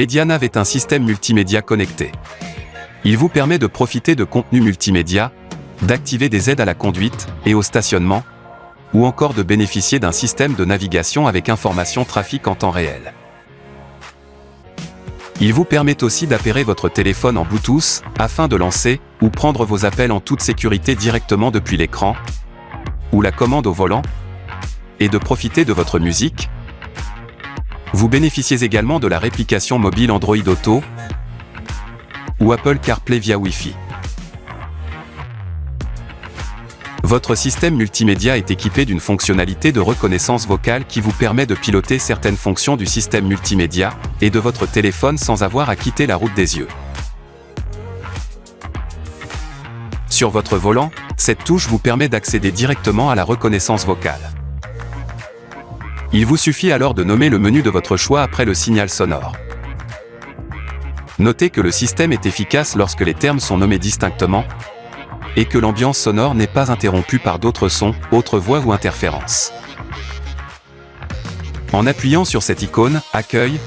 MediaNav est un système multimédia connecté. Il vous permet de profiter de contenus multimédia, d'activer des aides à la conduite et au stationnement, ou encore de bénéficier d'un système de navigation avec information trafic en temps réel. Il vous permet aussi d'appairer votre téléphone en Bluetooth afin de lancer ou prendre vos appels en toute sécurité directement depuis l'écran ou la commande au volant et de profiter de votre musique. Vous bénéficiez également de la réplication mobile Android Auto ou Apple CarPlay via Wi-Fi. Votre système multimédia est équipé d'une fonctionnalité de reconnaissance vocale qui vous permet de piloter certaines fonctions du système multimédia et de votre téléphone sans avoir à quitter la route des yeux. Sur votre volant, cette touche vous permet d'accéder directement à la reconnaissance vocale. Il vous suffit alors de nommer le menu de votre choix après le signal sonore. Notez que le système est efficace lorsque les termes sont nommés distinctement et que l'ambiance sonore n'est pas interrompue par d'autres sons, autres voix ou interférences. En appuyant sur cette icône « Accueil »,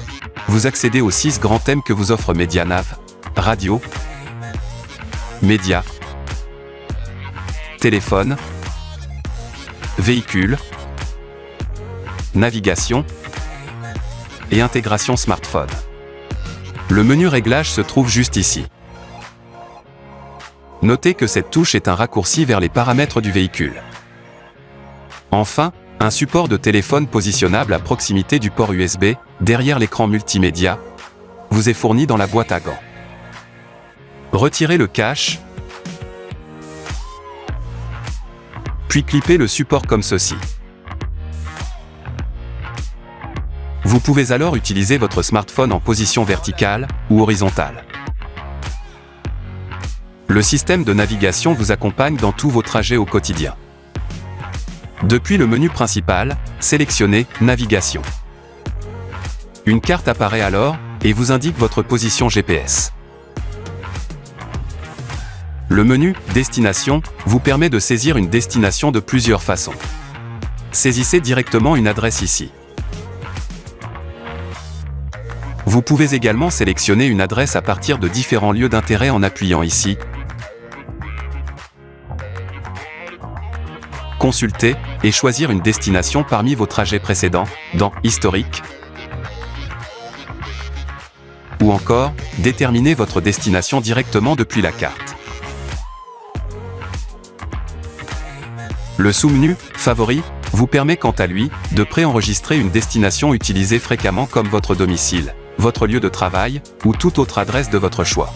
vous accédez aux 6 grands thèmes que vous offre MediaNav: radio, média, téléphone, véhicule, navigation et intégration smartphone. Le menu réglage se trouve juste ici. Notez que cette touche est un raccourci vers les paramètres du véhicule. Enfin, un support de téléphone positionnable à proximité du port USB, derrière l'écran multimédia, vous est fourni dans la boîte à gants. Retirez le cache, puis clippez le support comme ceci. Vous pouvez alors utiliser votre smartphone en position verticale ou horizontale. Le système de navigation vous accompagne dans tous vos trajets au quotidien. Depuis le menu principal, sélectionnez « Navigation ». Une carte apparaît alors et vous indique votre position GPS. Le menu « Destination » vous permet de saisir une destination de plusieurs façons. Saisissez directement une adresse ici. Vous pouvez également sélectionner une adresse à partir de différents lieux d'intérêt en appuyant ici. Consulter et choisir une destination parmi vos trajets précédents, dans « Historique » ou encore, déterminer votre destination directement depuis la carte. Le sous-menu « Favoris » vous permet quant à lui, de préenregistrer une destination utilisée fréquemment comme votre domicile, votre lieu de travail, ou toute autre adresse de votre choix.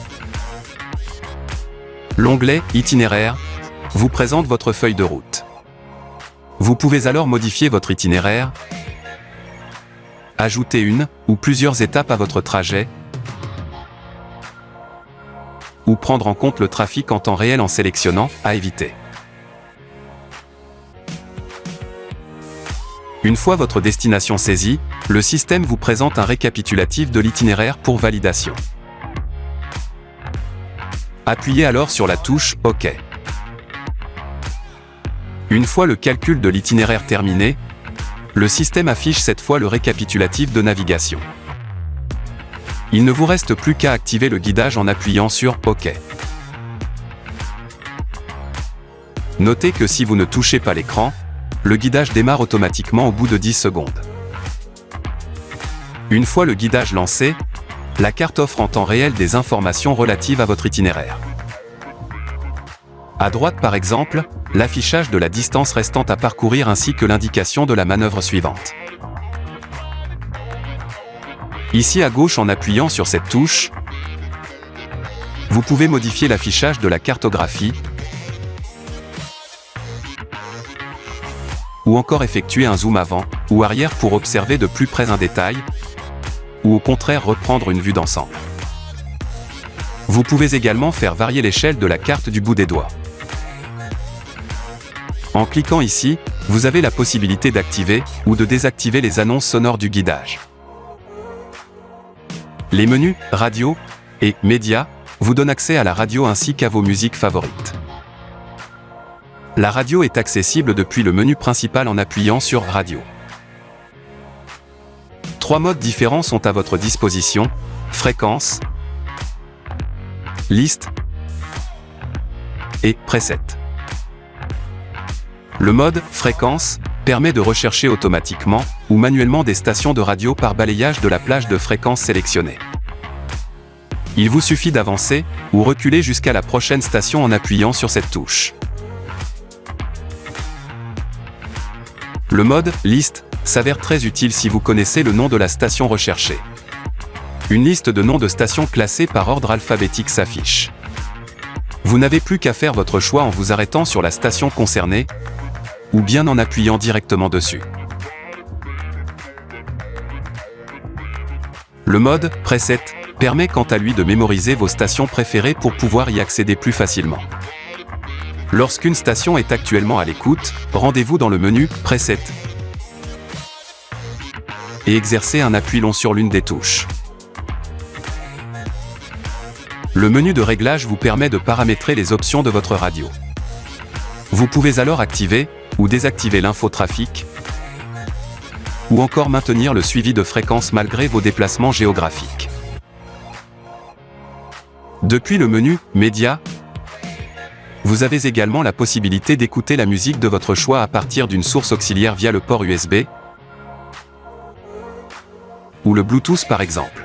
L'onglet « Itinéraire » vous présente votre feuille de route. Vous pouvez alors modifier votre itinéraire, ajouter une ou plusieurs étapes à votre trajet, ou prendre en compte le trafic en temps réel en sélectionnant « À éviter ». Une fois votre destination saisie, le système vous présente un récapitulatif de l'itinéraire pour validation. Appuyez alors sur la touche « OK ». Une fois le calcul de l'itinéraire terminé, le système affiche cette fois le récapitulatif de navigation. Il ne vous reste plus qu'à activer le guidage en appuyant sur « OK ». Notez que si vous ne touchez pas l'écran, le guidage démarre automatiquement au bout de 10 secondes. Une fois le guidage lancé, la carte offre en temps réel des informations relatives à votre itinéraire. À droite par exemple, l'affichage de la distance restante à parcourir ainsi que l'indication de la manœuvre suivante. Ici à gauche en appuyant sur cette touche, vous pouvez modifier l'affichage de la cartographie ou encore effectuer un zoom avant ou arrière pour observer de plus près un détail, ou au contraire reprendre une vue d'ensemble. Vous pouvez également faire varier l'échelle de la carte du bout des doigts. En cliquant ici, vous avez la possibilité d'activer ou de désactiver les annonces sonores du guidage. Les menus « Radio » et « Média » vous donnent accès à la radio ainsi qu'à vos musiques favorites. La radio est accessible depuis le menu principal en appuyant sur « Radio ». 3 modes différents sont à votre disposition: fréquence, liste et preset. Le mode fréquence permet de rechercher automatiquement ou manuellement des stations de radio par balayage de la plage de fréquences sélectionnée. Il vous suffit d'avancer ou reculer jusqu'à la prochaine station en appuyant sur cette touche. Le mode liste s'avère très utile si vous connaissez le nom de la station recherchée. Une liste de noms de stations classées par ordre alphabétique s'affiche. Vous n'avez plus qu'à faire votre choix en vous arrêtant sur la station concernée ou bien en appuyant directement dessus. Le mode preset permet quant à lui de mémoriser vos stations préférées pour pouvoir y accéder plus facilement. Lorsqu'une station est actuellement à l'écoute, rendez-vous dans le menu Preset et exercez un appui long sur l'une des touches. Le menu de réglage vous permet de paramétrer les options de votre radio. Vous pouvez alors activer ou désactiver l'infotrafic, ou encore maintenir le suivi de fréquence malgré vos déplacements géographiques. Depuis le menu Médias, vous avez également la possibilité d'écouter la musique de votre choix à partir d'une source auxiliaire via le port USB ou le Bluetooth par exemple.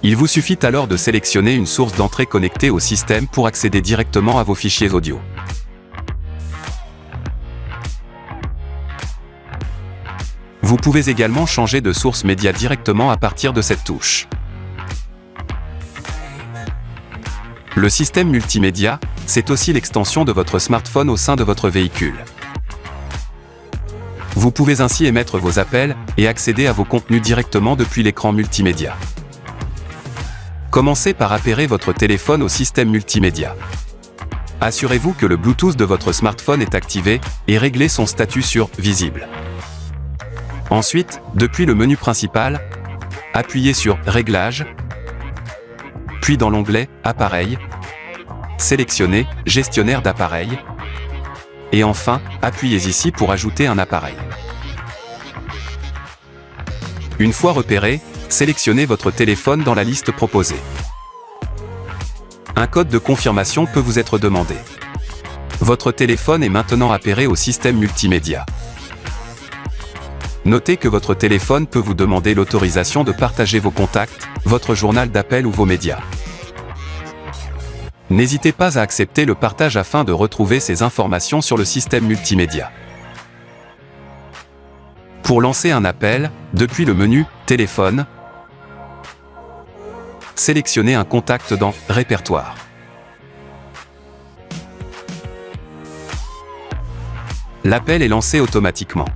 Il vous suffit alors de sélectionner une source d'entrée connectée au système pour accéder directement à vos fichiers audio. Vous pouvez également changer de source média directement à partir de cette touche. Le système multimédia, c'est aussi l'extension de votre smartphone au sein de votre véhicule. Vous pouvez ainsi émettre vos appels et accéder à vos contenus directement depuis l'écran multimédia. Commencez par appairer votre téléphone au système multimédia. Assurez-vous que le Bluetooth de votre smartphone est activé et réglez son statut sur « Visible ». Ensuite, depuis le menu principal, appuyez sur « Réglages », puis dans l'onglet « Appareil », sélectionnez « Gestionnaire d'appareil » et enfin, appuyez ici pour ajouter un appareil. Une fois repéré, sélectionnez votre téléphone dans la liste proposée. Un code de confirmation peut vous être demandé. Votre téléphone est maintenant appairé au système multimédia. Notez que votre téléphone peut vous demander l'autorisation de partager vos contacts, votre journal d'appel ou vos médias. N'hésitez pas à accepter le partage afin de retrouver ces informations sur le système multimédia. Pour lancer un appel, depuis le menu « Téléphone », sélectionnez un contact dans « Répertoire ». L'appel est lancé automatiquement.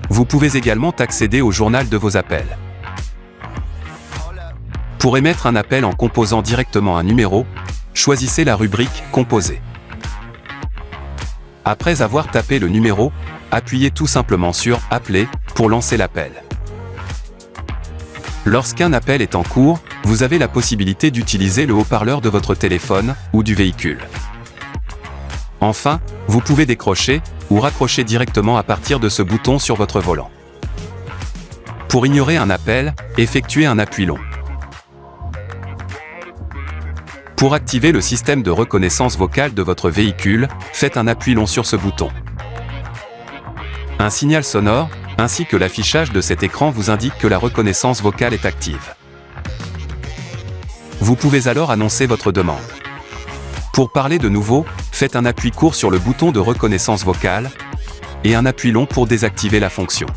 Vous pouvez également accéder au journal de vos appels. Pour émettre un appel en composant directement un numéro, choisissez la rubrique « Composer ». Après avoir tapé le numéro, appuyez tout simplement sur « Appeler » pour lancer l'appel. Lorsqu'un appel est en cours, vous avez la possibilité d'utiliser le haut-parleur de votre téléphone ou du véhicule. Enfin, vous pouvez décrocher ou raccrocher directement à partir de ce bouton sur votre volant. Pour ignorer un appel, effectuez un appui long. Pour activer le système de reconnaissance vocale de votre véhicule, faites un appui long sur ce bouton. Un signal sonore, ainsi que l'affichage de cet écran vous indique que la reconnaissance vocale est active. Vous pouvez alors annoncer votre demande. Pour parler de nouveau, faites un appui court sur le bouton de reconnaissance vocale et un appui long pour désactiver la fonction.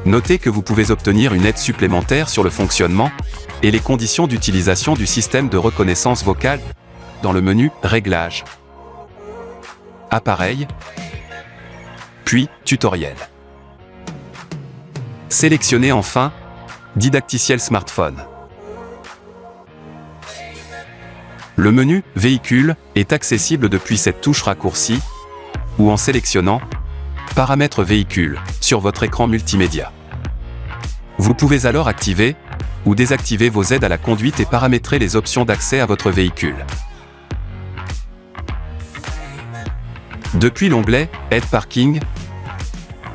Notez que vous pouvez obtenir une aide supplémentaire sur le fonctionnement et les conditions d'utilisation du système de reconnaissance vocale dans le menu « Réglages », « Appareil », puis « Tutoriel ». Sélectionnez enfin « Didacticiel smartphone ». Le menu « Véhicule » est accessible depuis cette touche raccourcie ou en sélectionnant « Paramètres véhicule » sur votre écran multimédia. Vous pouvez alors activer ou désactiver vos aides à la conduite et paramétrer les options d'accès à votre véhicule. Depuis l'onglet « Aide parking »,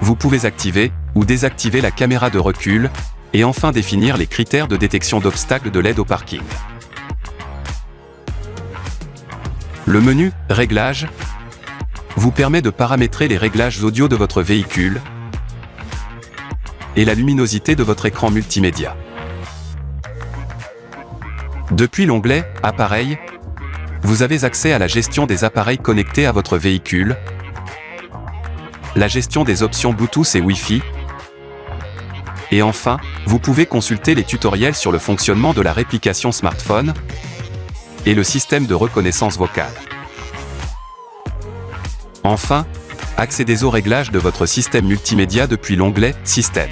vous pouvez activer ou désactiver la caméra de recul et enfin définir les critères de détection d'obstacles de l'aide au parking. Le menu « Réglages » vous permet de paramétrer les réglages audio de votre véhicule et la luminosité de votre écran multimédia. Depuis l'onglet « Appareils », vous avez accès à la gestion des appareils connectés à votre véhicule, la gestion des options Bluetooth et Wi-Fi, et enfin, vous pouvez consulter les tutoriels sur le fonctionnement de la réplication smartphone et le système de reconnaissance vocale. Enfin, accédez aux réglages de votre système multimédia depuis l'onglet « Système ».